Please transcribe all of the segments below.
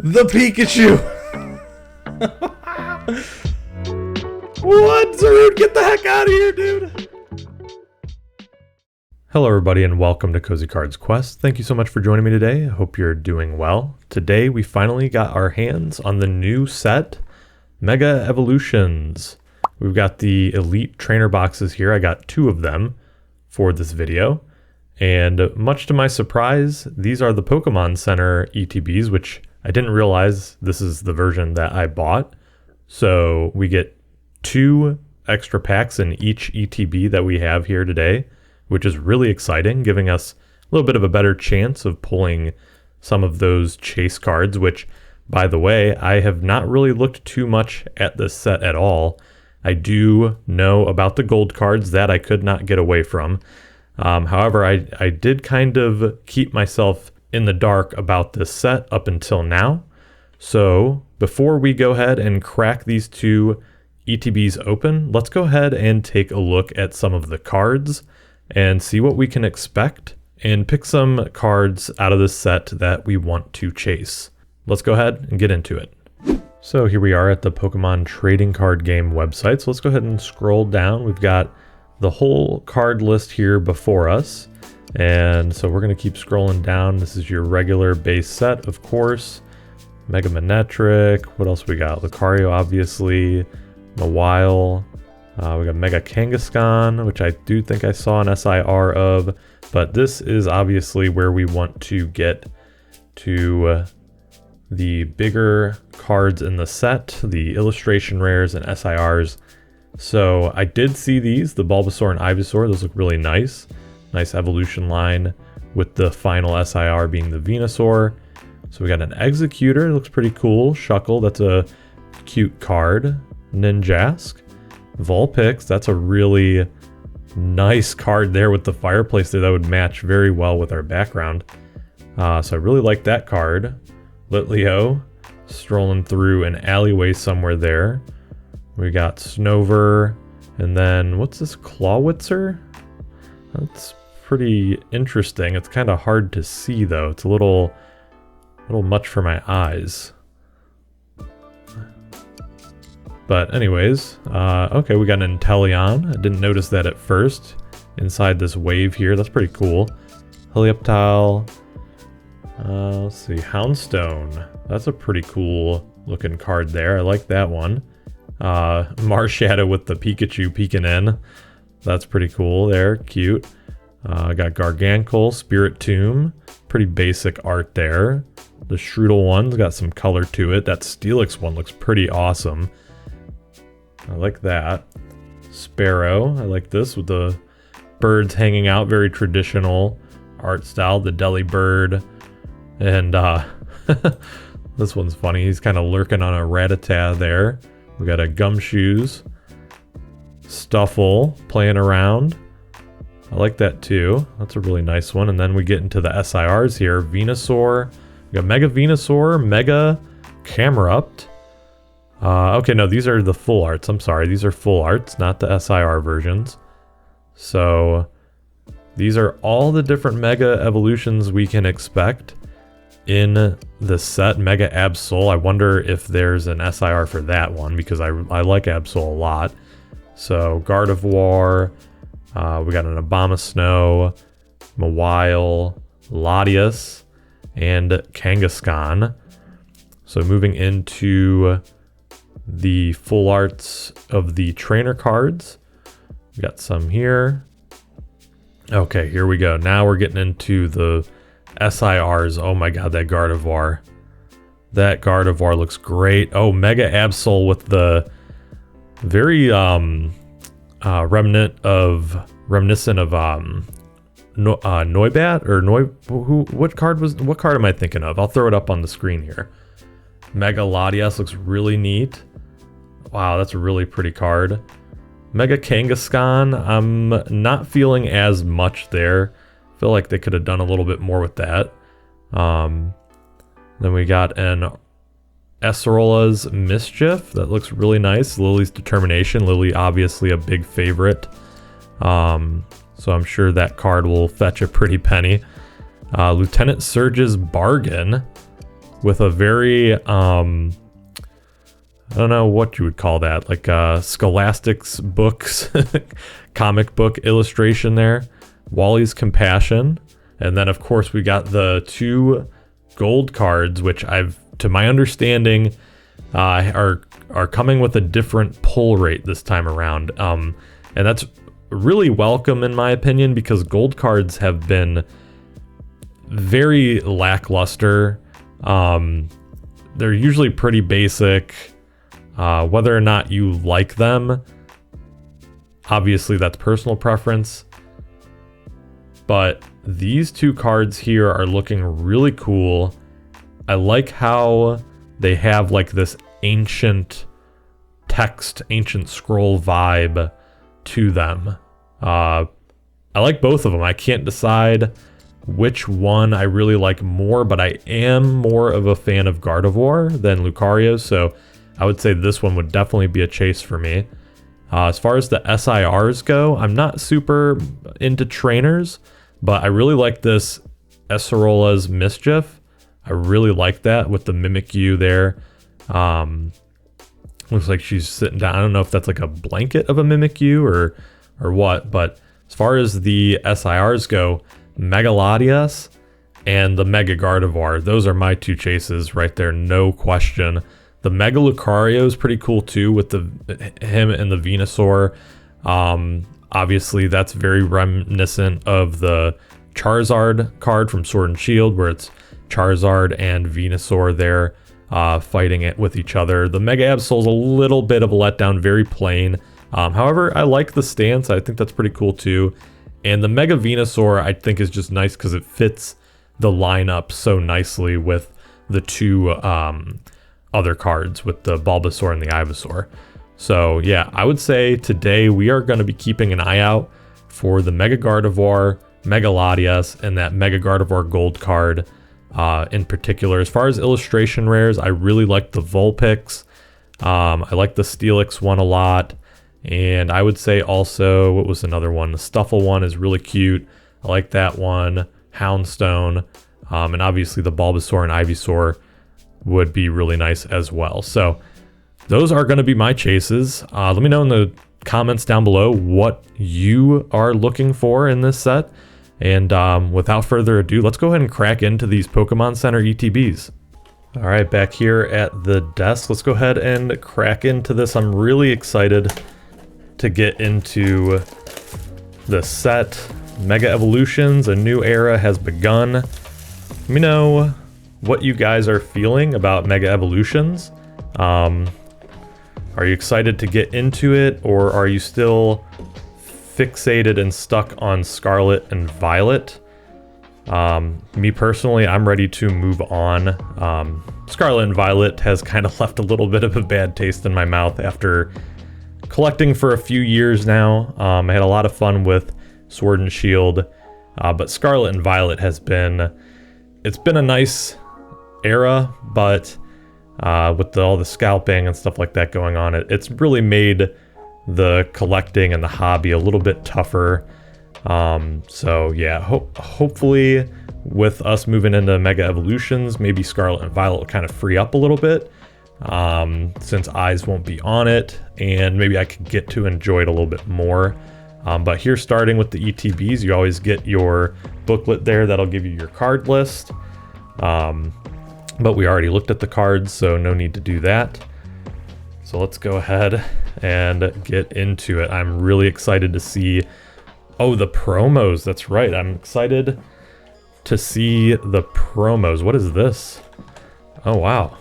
The Pikachu! What? Zarude, get the heck out of here, dude! Hello everybody and welcome to Cozy Cards Quest. Thank you so much for joining me today. I hope you're doing well. Today we finally got our hands on the new set, Mega Evolutions. We've got the Elite Trainer boxes here. I got 2 of them for this video. And much to my surprise, these are the Pokemon Center ETBs, which I didn't realize this is the version that I bought. So we get 2 extra packs in each ETB that we have here today, which is really exciting, giving us a little bit of a better chance of pulling some of those chase cards, which, by the way, I have not really looked too much at this set at all. I do know about the gold cards that I could not get away from. However, I did kind of keep myself in the dark about this set up until now. So before we go ahead and crack these 2 ETBs open, let's go ahead and take a look at some of the cards and see what we can expect and pick some cards out of this set that we want to chase. Let's go ahead and get into it. So here we are at the Pokemon trading card game website. So let's go ahead and scroll down. We've got the whole card list here before us. And so we're going to keep scrolling down. This is your regular base set, of course. Mega Manectric. What else we got? Lucario, obviously. Mawile. We got Mega Kangaskhan, which I do think I saw an SIR of. But this is obviously where we want to get to the bigger cards in the set, the illustration rares and SIRs. So I did see these, the Bulbasaur and Ivysaur. Those look really nice. Nice evolution line with the final SIR being the Venusaur. So we got an Executor, looks pretty cool. Shuckle, that's a cute card. Ninjask. Vulpix, that's a really nice card there with the fireplace there. That would match very well with our background. So I really like that card. Litleo, strolling through an alleyway somewhere there. We got Snover, and then what's this, Clawitzer? That's pretty interesting. It's kind of hard to see though. It's a little much for my eyes. But anyways, okay, we got an Inteleon. I didn't notice that at first. Inside this wave here, that's pretty cool. Helioptile. Let's see, Houndstone. That's a pretty cool looking card there. I like that one. Marshadow with the Pikachu peeking in. That's pretty cool there, cute. I got Gargantual, Spirit Tomb. Pretty basic art there. The Shroodle one's got some color to it. That Steelix one looks pretty awesome. I like that. Sparrow, I like this with the birds hanging out, very traditional art style. The Delibird. And this one's funny. He's kind of lurking on a Rattata there. We got a Gumshoes. Stuffle playing around. I like that too. That's a really nice one. And then we get into the SIRs here. Venusaur. We got Mega Venusaur, Mega Camerupt. Okay, no, these are the full arts. I'm sorry. These are full arts, not the SIR versions. So these are all the different Mega Evolutions we can expect in the set. Mega Absol. I wonder if there's an SIR for that one because I like Absol a lot. So Gardevoir, we got an Abomasnow, Mawile, Latias, and Kangaskhan. So moving into the full arts of the trainer cards. We got some here. Okay, here we go. Now we're getting into the SIRs. Oh my god, that Gardevoir. That Gardevoir looks great. Oh, Mega Absol with the very reminiscent of Noibat or what card am I thinking of? I'll throw it up on the screen here. Mega Latias looks really neat. Wow, that's a really pretty card. Mega Kangaskhan, I'm not feeling as much there. I feel like they could have done a little bit more with that. Then we got an Esrola's Mischief. That looks really nice. Lily's Determination. Lily, obviously a big favorite. So I'm sure that card will fetch a pretty penny. Lieutenant Surge's Bargain. with a very, I don't know what you would call that, like Scholastic's books, comic book illustration there. Wally's Compassion. And then, of course, we got the 2 gold cards, which to my understanding, are coming with a different pull rate this time around. And that's really welcome in my opinion, because gold cards have been very lackluster. They're usually pretty basic. Whether or not you like them, obviously that's personal preference. But these 2 cards here are looking really cool. I like how they have like this ancient text, ancient scroll vibe to them. I like both of them. I can't decide which one I really like more, but I am more of a fan of Gardevoir than Lucario, so I would say this one would definitely be a chase for me. As far as the SIRs go, I'm not super into trainers, but I really like this Esserola's Mischief. I really like that with the Mimikyu there. Looks like she's sitting down. I don't know if that's like a blanket of a Mimikyu or what, but as far as the SIRs go, Mega Latias and the Mega Gardevoir, those are my 2 chases right there, no question. The Mega Lucario is pretty cool too, with him and the Venusaur. Obviously, that's very reminiscent of the Charizard card from Sword and Shield, where it's Charizard and Venusaur there fighting it with each other. The Mega Absol's a little bit of a letdown, very plain. However, I like the stance. I think that's pretty cool too. And the Mega Venusaur, I think, is just nice because it fits the lineup so nicely with the 2 other cards, with the Bulbasaur and the Ivysaur. So yeah, I would say today we are going to be keeping an eye out for the Mega Gardevoir, Mega Latias, and that Mega Gardevoir gold card in particular. As far as illustration rares, I really like the Vulpix. I like the Steelix one a lot. And I would say also, what was another one? The Stuffle one is really cute. I like that one. Houndstone. And obviously the Bulbasaur and Ivysaur would be really nice as well. So those are going to be my chases. Let me know in the comments down below what you are looking for in this set. And without further ado, let's go ahead and crack into these Pokemon Center ETBs. All right, back here at the desk, let's go ahead and crack into this. I'm really excited to get into the set. Mega Evolutions, a new era has begun. Let me know what you guys are feeling about Mega Evolutions. Are you excited to get into it, or are you still fixated and stuck on Scarlet and Violet? Me personally, I'm ready to move on. Scarlet and Violet has kind of left a little bit of a bad taste in my mouth after collecting for a few years now. I had a lot of fun with Sword and Shield, but Scarlet and Violet has been, it's been a nice era, but with all the scalping and stuff like that going on, it's really made the collecting and the hobby a little bit tougher. So yeah, hopefully with us moving into Mega Evolutions, maybe Scarlet and Violet will kind of free up a little bit, since eyes won't be on it, and maybe I could get to enjoy it a little bit more. But here, starting with the ETBs, you always get your booklet there that'll give you your card list. But we already looked at the cards, so no need to do that. So let's go ahead and get into it. I'm really excited to see, oh, the promos. That's right. I'm excited to see the promos. What is this? Oh, wow.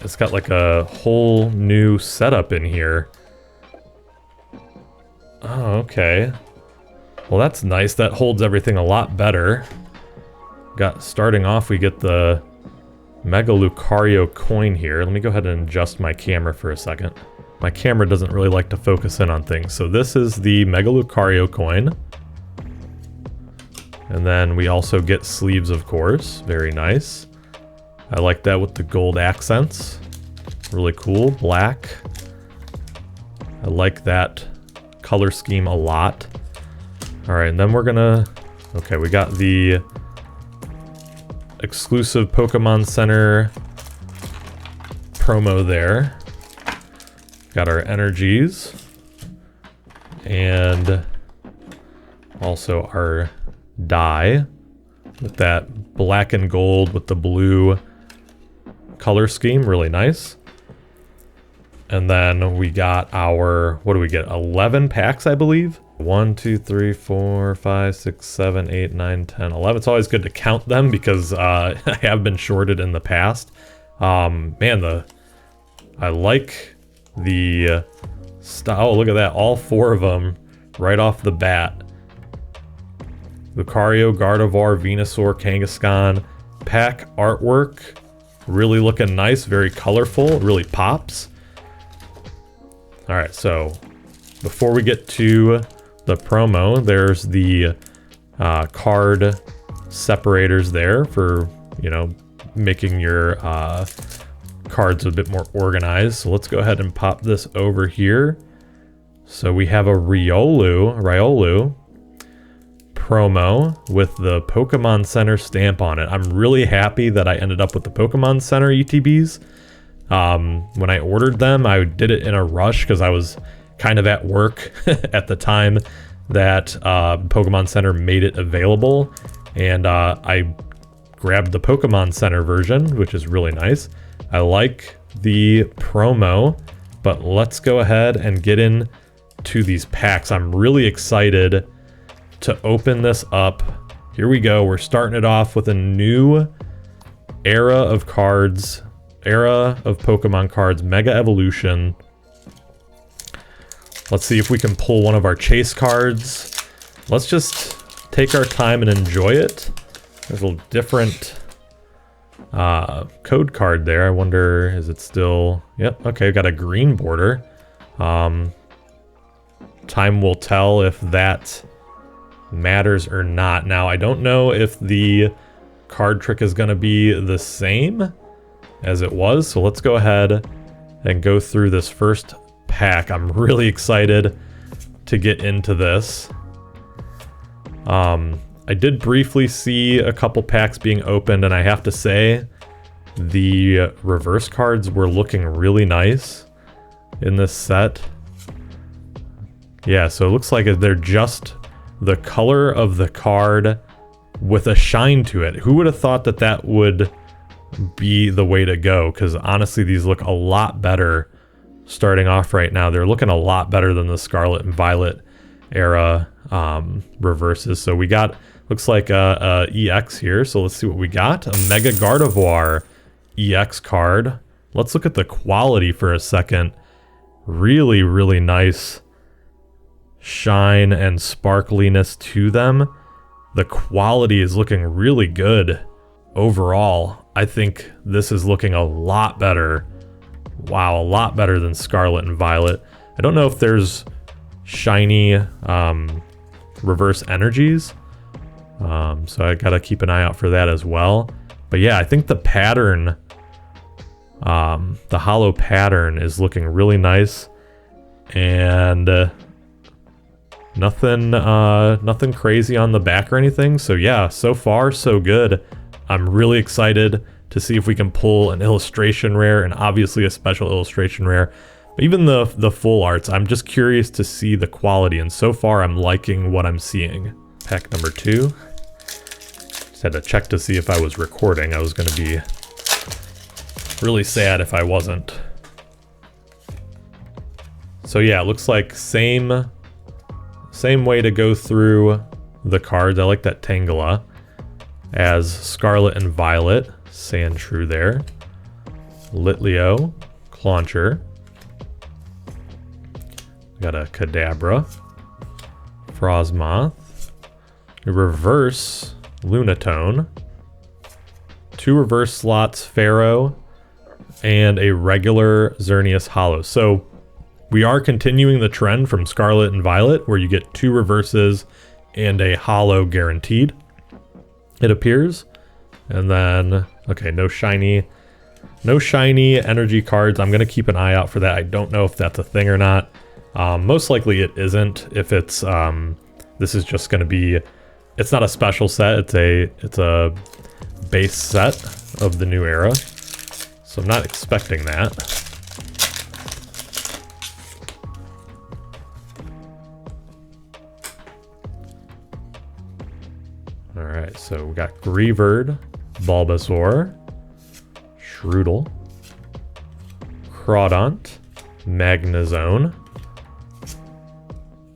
It's got like a whole new setup in here. Oh, okay. Well, that's nice. That holds everything a lot better. Starting off, we get the Mega Lucario coin here. Let me go ahead and adjust my camera for a second. My camera doesn't really like to focus in on things. So this is the Mega Lucario coin. And then we also get sleeves, of course. Very nice. I like that with the gold accents. Really cool. Black. I like that color scheme a lot. Alright, and then we're gonna... Okay, we got the exclusive Pokemon Center promo there. Got our energies. And also our die with that black and gold with the blue color scheme. Really nice. And then we got our, what do we get? 11 packs, I believe. 1, 2, 3, 4, 5, 6, 7, 8, 9, 10, 11. It's always good to count them because I have been shorted in the past. Man, I like the style. Oh, look at that. All 4 of them right off the bat. Lucario, Gardevoir, Venusaur, Kangaskhan. Pack artwork. Really looking nice. Very colorful. Really pops. Alright, so before we get to the promo, there's the card separators there for, you know, making your cards a bit more organized. So let's go ahead and pop this over here. So we have a Riolu promo with the Pokemon Center stamp on it. I'm really happy that I ended up with the Pokemon Center ETBs. When I ordered them, I did it in a rush because I was kind of at work at the time that Pokemon Center made it available. And I grabbed the Pokemon Center version, which is really nice. I like the promo, but let's go ahead and get in to these packs. I'm really excited to open this up. Here we go. We're starting it off with a new era of cards. Era of Pokemon cards, Mega Evolution. Let's see if we can pull one of our chase cards. Let's just take our time and enjoy it. There's a different code card there. I wonder, is it still... Yep, okay, we've got a green border. Time will tell if that matters or not. Now, I don't know if the card trick is going to be the same as it was, so let's go ahead and go through this first pack. I'm really excited to get into this. I did briefly see a couple packs being opened, and I have to say the reverse cards were looking really nice in this set. Yeah, so it looks like they're just the color of the card with a shine to it. Who would have thought that that would be the way to go? Because honestly, these look a lot better starting off right now. They're looking a lot better than the Scarlet and Violet era reverses. So we got, looks like a EX here. So let's see what we got. A Mega Gardevoir EX card. Let's look at the quality for a second. Really, really nice shine and sparkliness to them. The quality is looking really good overall. I think this is looking a lot better. Wow, a lot better than Scarlet and Violet. I don't know if there's shiny reverse energies. So I gotta keep an eye out for that as well. But yeah, I think the pattern, the hollow pattern is looking really nice. And nothing crazy on the back or anything. So yeah, so far so good. I'm really excited to see if we can pull an illustration rare and obviously a special illustration rare. But even the full arts, I'm just curious to see the quality, and so far I'm liking what I'm seeing. Pack number 2. Just had to check to see if I was recording. I was going to be really sad if I wasn't. So yeah, it looks like same way to go through the cards. I like that Tangela as Scarlet and Violet. Sandshrew there. Litleo. Clauncher. Got a Kadabra. Frosmoth. A reverse Lunatone. 2 reverse slots Pharaoh. And a regular Xerneas Hollow. So we are continuing the trend from Scarlet and Violet, where you get 2 reverses and a hollow guaranteed, it appears. And then, okay, no shiny energy cards. I'm going to keep an eye out for that. I don't know if that's a thing or not. Most likely it isn't. If it's, this is just going to be, it's not a special set. It's a base set of the new era. So I'm not expecting that. Alright, so we got Greavard, Bulbasaur, Shroodle, Crawdaunt, Magnezone,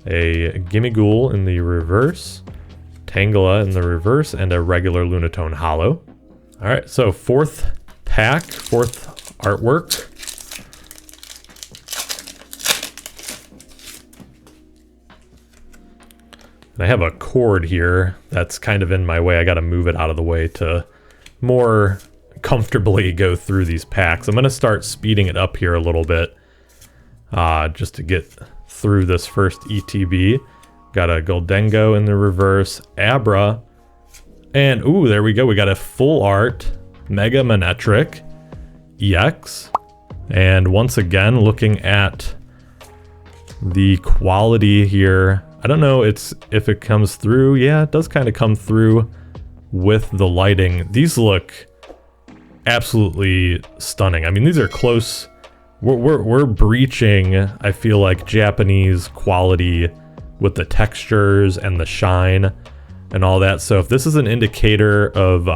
a Gimmighoul in the reverse, Tangela in the reverse, and a regular Lunatone Holo. Alright, so fourth pack, fourth artwork. And I have a cord here that's kind of in my way. I got to move it out of the way to more comfortably go through these packs. I'm going to start speeding it up here a little bit just to get through this first ETB. Got a Goldengo in the reverse, Abra, and ooh, there we go. We got a full art Mega Manectric EX. And once again, looking at the quality here, I don't know if it comes through. Yeah, it does kind of come through with the lighting. These look absolutely stunning. I mean, these are close. We're breaching, I feel like, Japanese quality with the textures and the shine and all that. So if this is an indicator of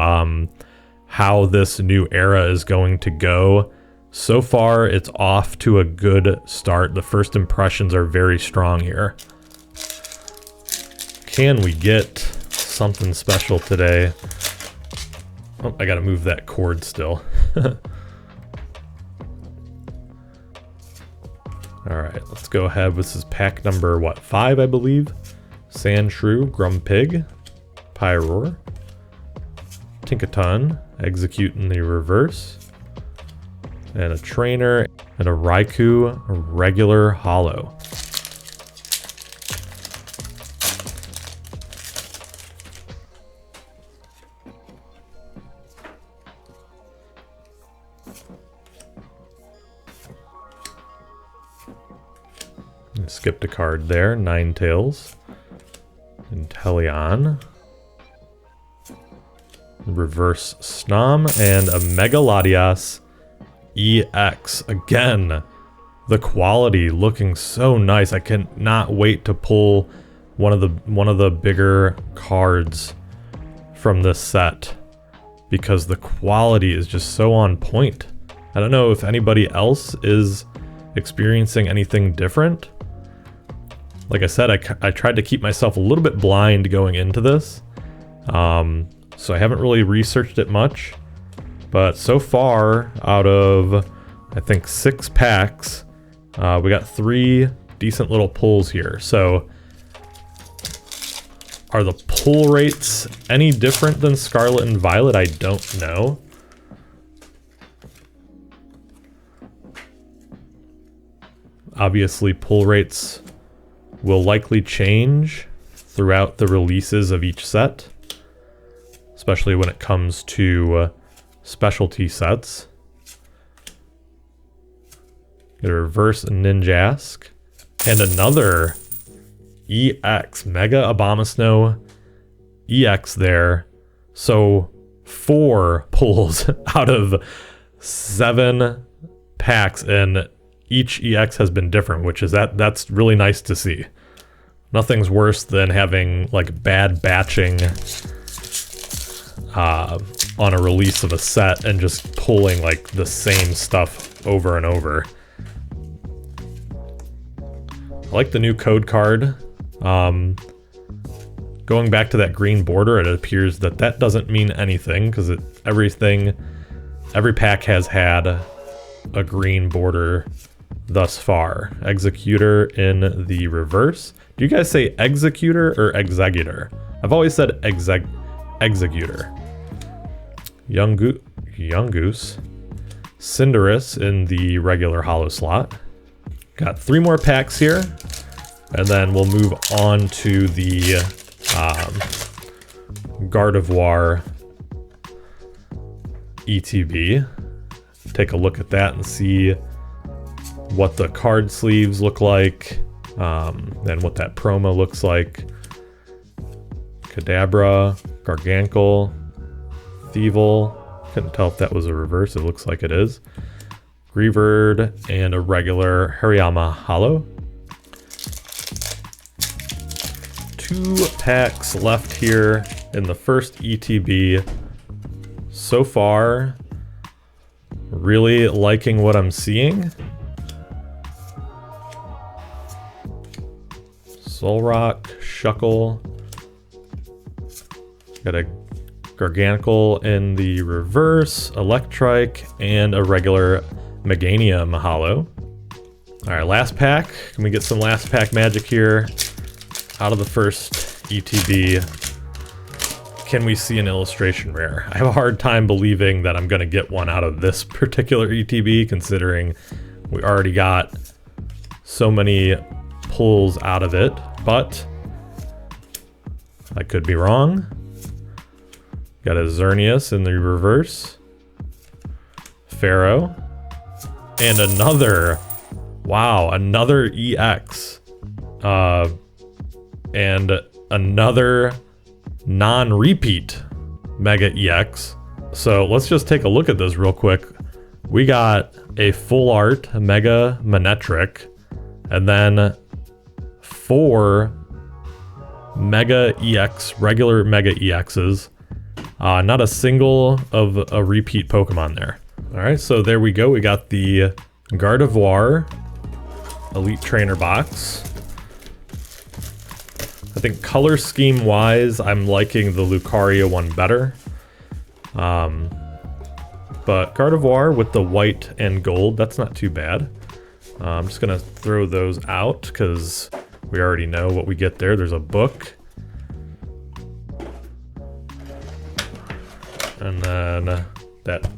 how this new era is going to go, so far it's off to a good start. The first impressions are very strong here. Can we get something special today? Oh, I gotta move that cord still. Alright, let's go ahead. This is pack number, what, 5, I believe? Sandshrew, Grumpig, Pyroar, Tinkaton, Execute in the reverse, and a Trainer, and a Raikou, a regular holo. Skipped a card there. Ninetales, Inteleon, reverse Snom, and a Mega Latias EX. Again, the quality looking so nice. I cannot wait to pull one of the bigger cards from this set because the quality is just so on point. I don't know if anybody else is experiencing anything different. Like I said, I tried to keep myself a little bit blind going into this, so I haven't really researched it much. But so far, out of, I think, 6 packs, we got 3 decent little pulls here. So, are the pull rates any different than Scarlet and Violet? I don't know. Obviously, pull rates will likely change throughout the releases of each set, especially when it comes to specialty sets. Get a reverse Ninjask, and another EX, Mega Abomasnow EX there. So 4 pulls out of 7 packs, and each EX has been different, which is that's really nice to see. Nothing's worse than having like bad batching on a release of a set and just pulling like the same stuff over and over. I like the new code card. Going back to that green border, it appears that doesn't mean anything because every pack has had a green border thus far. Executor in the reverse. Do you guys say Executor or Executor? I've always said Executor. Yungoos. Cinderace in the regular holo slot. Got 3 more packs here, and then we'll move on to the Gardevoir ETB. Take a look at that and see what the card sleeves look like, and what that promo looks like. Kadabra, Gargankel, Thievul, Couldn't tell if that was a reverse. It looks like it is. Greavard and a regular Hariyama Holo. 2 packs left here in the first ETB. So far, really liking what I'm seeing. Solrock, Shuckle. Got a Garganacl in the reverse, Electrike, and a regular Meganium Holo. Alright, last pack. Can we get some last pack magic here? Out of the first ETB, can we see an illustration rare? I have a hard time believing that I'm going to get one out of this particular ETB, considering we already got so many pulls out of it, but I could be wrong. Got a Xerneas in the reverse, Pharaoh, and another, wow, another EX, and another non-repeat Mega EX. So let's just take a look at this real quick. We got a full art Mega Manectric, and then 4 Mega EX, regular Mega EXs. Not a single of a repeat Pokemon there. Alright, so there we go. We got the Gardevoir Elite Trainer box. I think color scheme wise, I'm liking the Lucario one better. But Gardevoir with the white and gold, that's not too bad. I'm just gonna throw those out because we already know what we get there. There's a book. And then that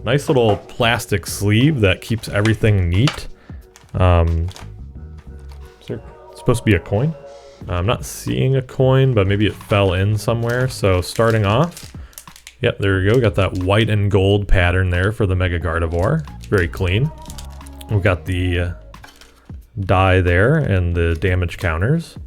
nice little plastic sleeve that keeps everything neat. Is there supposed to be a coin? I'm not seeing a coin, but maybe it fell in somewhere. So starting off, yep, there we go. We got that white and gold pattern there for the Mega Gardevoir. It's very clean. We got the die there and the damage counters.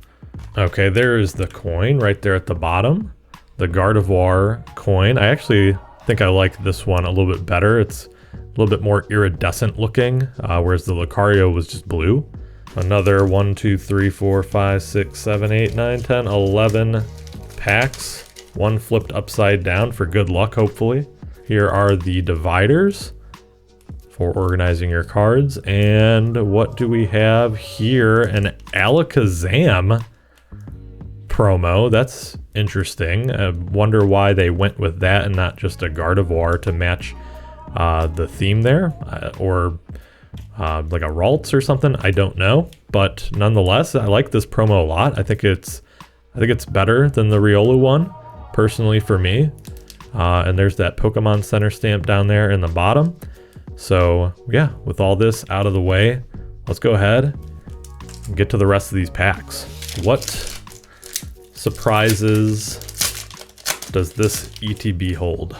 Okay, there is the coin right there at the bottom. The Gardevoir coin. I actually think I like this one a little bit better. It's a little bit more iridescent looking, whereas the Lucario was just blue. Another 1, 2, 3, 4, 5, 6, 7, 8, 9, 10, 11 packs. One flipped upside down for good luck, hopefully. Here are the dividers for organizing your cards. And what do we have here? An Alakazam promo. That's interesting. I wonder why they went with that and not just a Gardevoir to match the theme there, or like a Ralts or something. I don't know, but nonetheless, I like this promo a lot. I think it's better than the Riolu one, personally for me. And there's that Pokemon Center stamp down there in the bottom. So yeah, with all this out of the way, let's go ahead and get to the rest of these packs. What surprises does this ETB hold?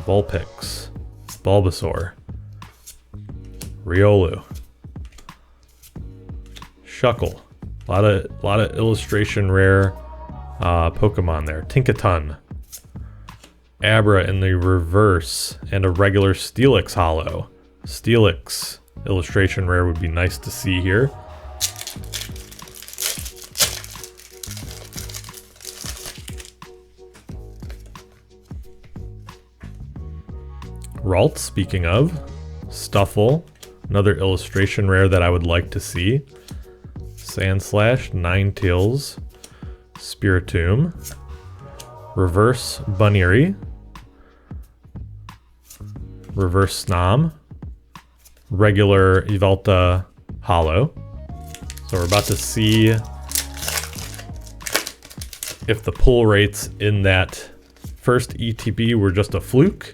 Vulpix, Bulbasaur, Riolu, Shuckle, a lot of illustration rare Pokemon there. Tinkaton, Abra in the reverse, and a regular Steelix Holo. Steelix illustration rare would be nice to see here. Ralts, speaking of, Stuffle, another illustration rare that I would like to see. Sandslash, Ninetales, Spiritomb, Reverse Bunnery, Reverse Snom, regular Yveltal Holo. So we're about to see if the pull rates in that first ETB were just a fluke,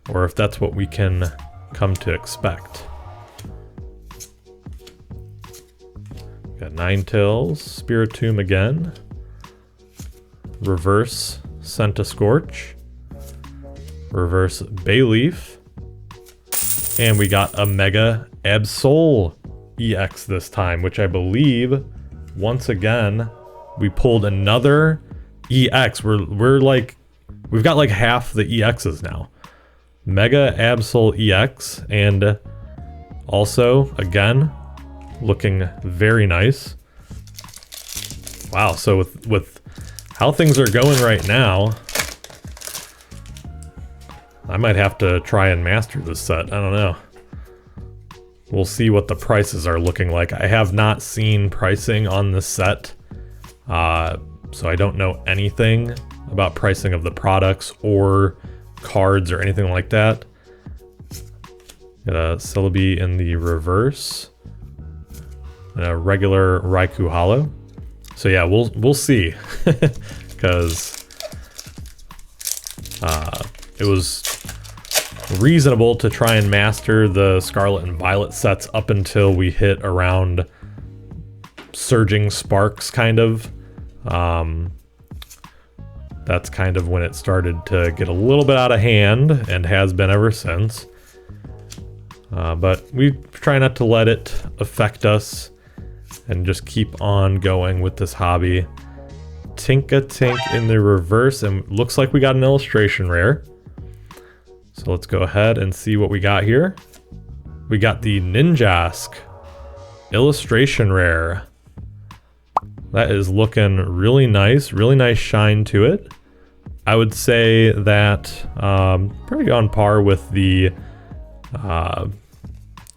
or if that's what we can come to expect. Got Ninetales, Spiritomb again, Reverse Scentiscorch, Reverse Bayleaf, and we got a Mega Absol EX this time, which I believe, once again, we pulled another EX. We're like, we've got like half the EXs now. Mega Absol EX, and also again looking very nice. Wow, so with how things are going right now, I might have to try and master this set. I don't know. We'll see what the prices are looking like. I have not seen pricing on this set, so I don't know anything about pricing of the products or cards or anything like that. Got a Celebi in the reverse, and a regular Raikou Holo. So yeah, we'll see, because it was reasonable to try and master the Scarlet and Violet sets up until we hit around Surging Sparks, kind of. That's kind of when it started to get a little bit out of hand, and has been ever since. But we try not to let it affect us and just keep on going with this hobby. Tink in the reverse, and looks like we got an illustration rare. So let's go ahead and see what we got here. We got the Ninjask illustration rare. That is looking really nice shine to it. I would say that pretty on par with the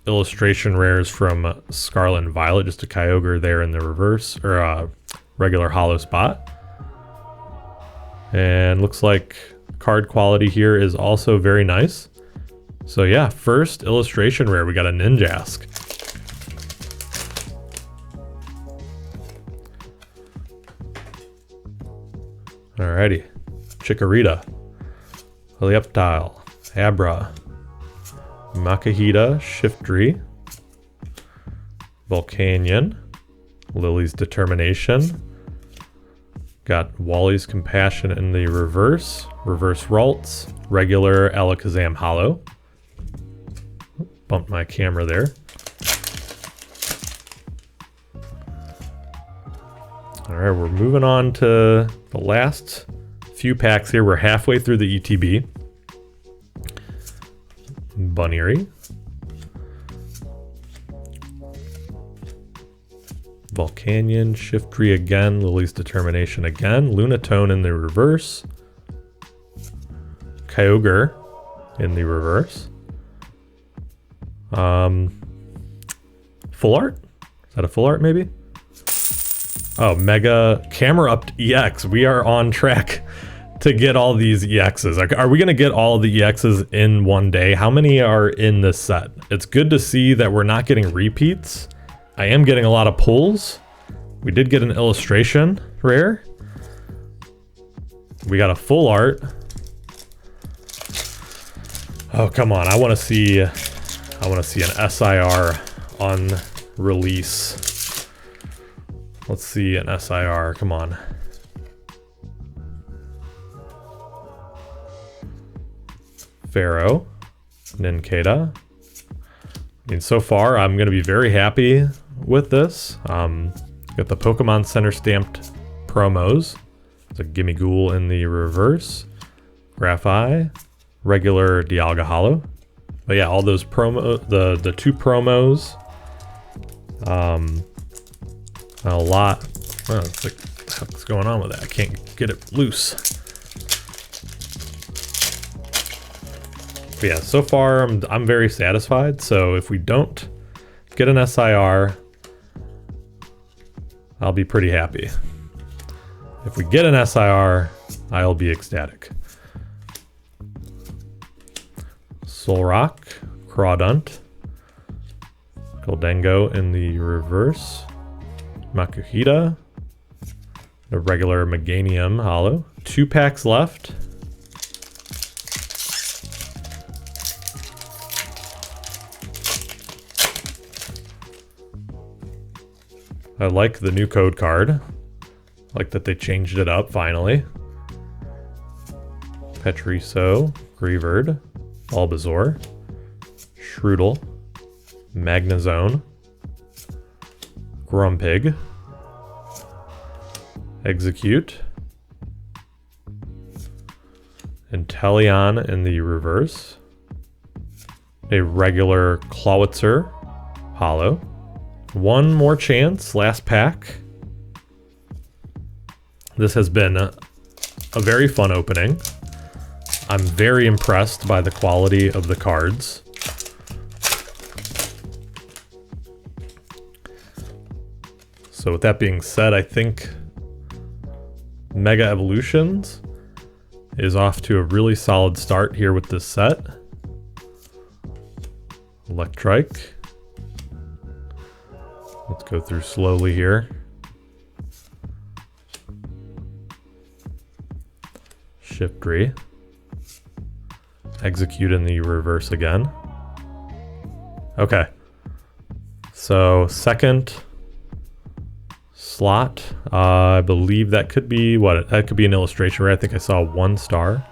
illustration rares from Scarlet and Violet, just a Kyogre there in the reverse, or regular holo spot. And looks like card quality here is also very nice. So yeah, first illustration rare, we got a Ninjask. Alrighty, Chikorita, Helioptile, Abra, Makahita, Shiftry, Volcanion, Lily's Determination. Got Wally's Compassion in the reverse, reverse Ralts, regular Alakazam Holo. Bumped my camera there. Alright, we're moving on to the last few packs here. We're halfway through the ETB. Buneary. Volcanion, Shiftry again, Lily's Determination again, Lunatone in the reverse, Kyogre in the reverse. Full art? Is that a full art maybe? Oh, Mega Camera Up EX. We are on track to get all these EXs. Are we gonna get all the EXs in one day? How many are in this set? It's good to see that we're not getting repeats. I am getting a lot of pulls. We did get an illustration rare. We got a full art. Oh, come on. I want to see an SIR on release. Let's see an SIR. Come on. Pharaoh, Nincada. I mean, so far, I'm going to be very happy with this. Got the Pokemon Center stamped promos. It's a Gimmighoul in the reverse. Graphi, regular Dialga Holo. But yeah, all those the two promos. A lot. Oh, it's like, what the heck's going on with that? I can't get it loose. But yeah, so far I'm very satisfied. So if we don't get an SIR, I'll be pretty happy. If we get an SIR, I'll be ecstatic. Solrock, Crawdaunt, Goldengo in the reverse, Makuhita, a regular Meganium Holo. 2 packs left. I like the new code card. I like that they changed it up finally. Petriso, Greavard, Bulbasaur, Shroodle, Magnezone, Grumpig, Execute, Inteleon in the reverse. A regular Clawitzer holo. One more chance, last pack. This has been a very fun opening. I'm very impressed by the quality of the cards. So with that being said, I think Mega Evolutions is off to a really solid start here with this set. Electrike. Let's go through slowly here. Shiftry. Execute in the reverse again. Okay. So second slot. I believe that could be what? That could be an illustration rare. I think I saw 1 star.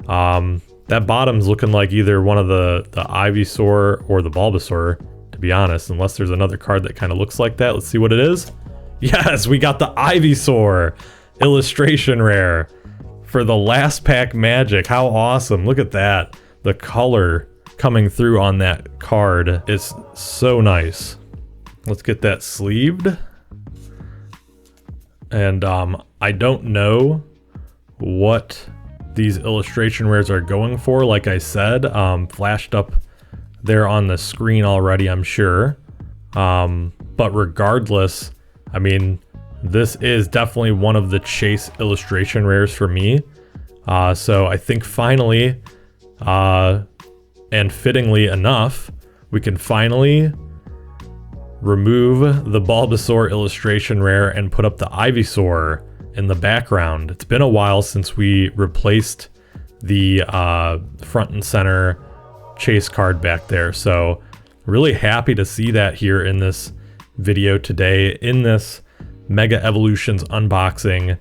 That bottom's looking like either one of the Ivysaur or the Bulbasaur, to be honest, unless there's another card that kind of looks like that. Let's see what it is. Yes, we got the Ivysaur illustration rare for the last pack magic. How awesome. Look at that. The color coming through on that card is so nice. Let's get that sleeved. And I don't know what these illustration rares are going for. Like I said, flashed up there on the screen already, I'm sure. But regardless, I mean, this is definitely one of the chase illustration rares for me. So I think finally, and fittingly enough, we can finally remove the Bulbasaur illustration rare and put up the Ivysaur in the background. It's been a while since we replaced the front and center chase card back there. So really happy to see that here in this video today, in this Mega Evolutions unboxing.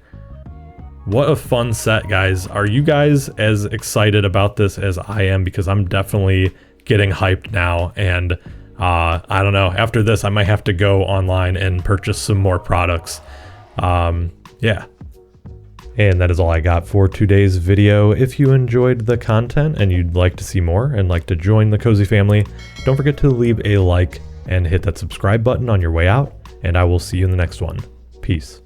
What a fun set, guys. Are you guys as excited about this as I am? Because I'm definitely getting hyped now, and I don't know, after this I might have to go online and purchase some more products. Yeah. And that is all I got for today's video. If you enjoyed the content and you'd like to see more and like to join the Cozy family, don't forget to leave a like and hit that subscribe button on your way out, and I will see you in the next one. Peace.